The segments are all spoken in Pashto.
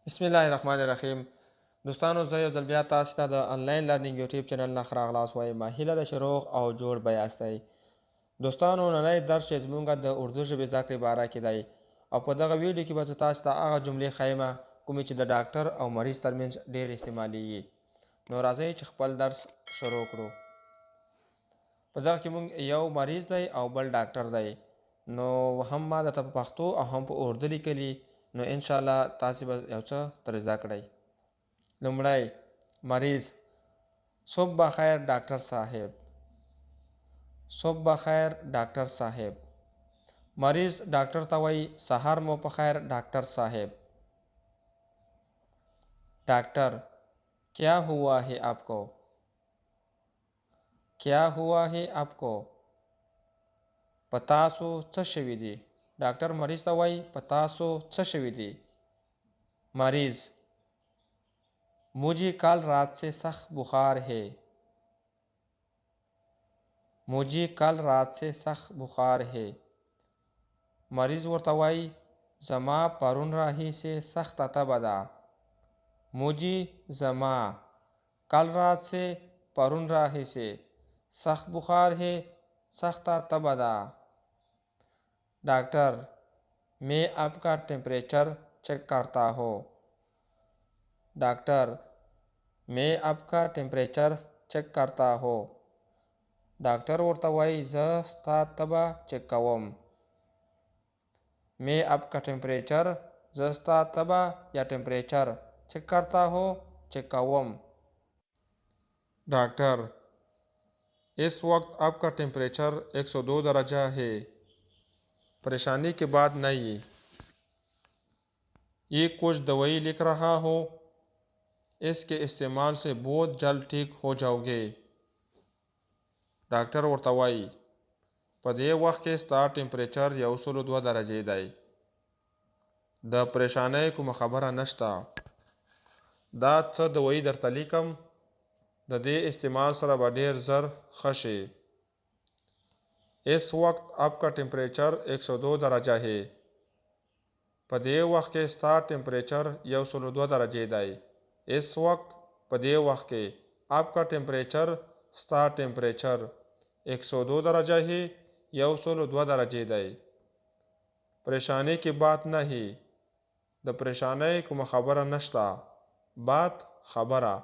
बिस्मिल्लाहिर्रहमानिर्रहीम। दोस्तانو زه یو ځل بیا تاسو ته د انلاین لرنینګ یوټیوب چینل نه ښه راغلاست وایم. هیله ده چې روغ او جوړ به یاستئ. دوستانو نننی درس چې زمونږ د اردو ژبې زده کړې باره کې دی او په دغه ویډیو کې به زه تاسو ته هغه جملې ښیمه کومې چې د ډاکټر او مریض ترمنځ ډېر استعمالیږي. نو راځئ چې خپل درس شروع کړو. په دغه کې مونږ یو مریض دی او بل ډاکټر دی. نو هم ما درته په پښتو او هم په اردو لیکلي. نو انشاءالله تاسې به یو څه تر زده کړئ. لومړی مریض: صبح بخیر ډاکټر صاحب. صبح بخیر ډاکټر صاحب. مریض ډاکټر ته وایي سحر مو په خیر ډاکټر صاحب. ډاکټر: क्या हुआ है आपको? क्या हुआ है आपको? په تاسو څه شوي دي؟ ډاکټر مریض ته وایي په تاسو څه شوي دي؟ مریض: मुझे कल रात से सख्त बुखार है. मुझे कल रात से सख्त बुखार है. मरीज ورته وایي زما پرون راهیسې سخته تبه ده. मुझे زما कल रात से پرون راهیسې سخت बुखार है سخته تبه ده. डॉक्टर: मैं आपका टेम्परेचर चेक करता हूँ. डॉक्टर: मैं आपका टेम्परेचर चेक करता हूँ. डॉक्टर ورته وایي زه ستا تبه چک کوم. मैं आपका टेम्परेचर زه ستا تبه یا टेम्परेचर चेक करता हूँ चेक کوم. डॉक्टर: इस वक्त आपका टेम्परेचर 102 दर्जा है. परेशानी की बात नहीं. ये कुछ दवाई लिख रहा हूँ. इसके इस्तेमाल से बहुत जल्द ठीक हो जाओगे. ډاکټر ورته وایي په دې وخت کې ستا ټمپریچر 102 درجې دی. د پریشانۍ کومه خبره نشته. دا څه دوايي درته لیکم. د دې استعمال سره به ډېر زر ښه شي. اس وقت आपका टेम्परेचर 102 درجه है. په دې وخت کې ستا ټمپریچر 102 درجې دی. اس وقت په دې وخت کې आपका टेम्परेचर ستا ټمپریچر 102 درجه है 102 درجې دی. پریشانی کی بات نہیں. د پریشانۍ کومه خبره نشته. بات خبره.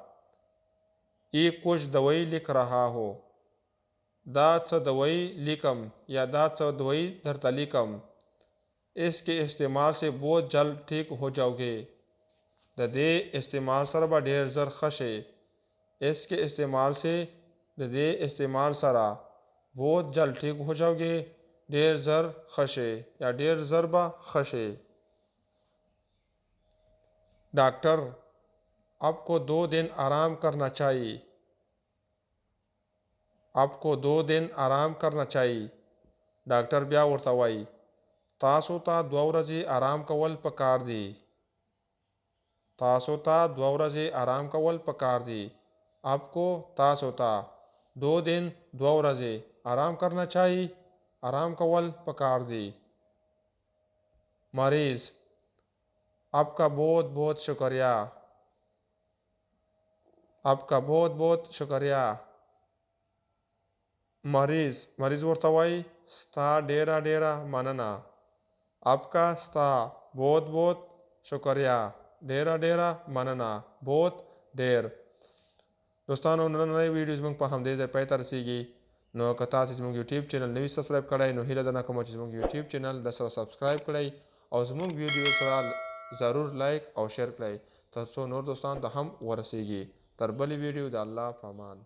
ये कुछ दवाई लिख रहा हो. دا څه دوايي لیکم یا دا څه دوايي درته لیکم. इसके इस्तेमाल से बहुत जल्द ठीक हो जाओगे. د دې استعمال سره به ډېر زر ښه شي. इसके इस्तेमाल से د دې استعمال سره बहुत जल्द ठीक हो जाओगे ډېر زر ښه شي یا ډېر زر به ښه شي. डॉक्टर: आपको 2 दिन आराम करना चाहिए. आपको 2 दिन आराम करना चाहिए. ډاکټر بیا ورته وایي تاسو ته 2 ورځې آرام کول پکار دي. تاسو ته 2 ورځې آرام کول پکار دي. आपको تاسو ته 2 दिन 2 ورځې آرام करना चाहिए. آرام کول پکار دي. मरीज: आपका बहुत बहुत शुक्रिया. आपका बहुत बहुत शुक्रिया. मरीज ورته وایي ستا ډیره ډیره مننه. आपका ستا बहुत बहुत शुक्रिया ډیره ډیره مننه. बहुत ډیر. دوستانو نننۍ ویډیو زموږ په همدې ځای پای ته رسیږي. نو که تاسې زموږ یوټیوب چینل نوي سبسکرایب کړی نو هیله درنه کوم چې زموږ یوټیوب چینل د سره سبسکرایب کړئ او زموږ ویډیو سره ضرور لایک او شیر کړئ تر څو نور دوستان ته هم ورسیږي. تر بلې ویډیو د الله په امان.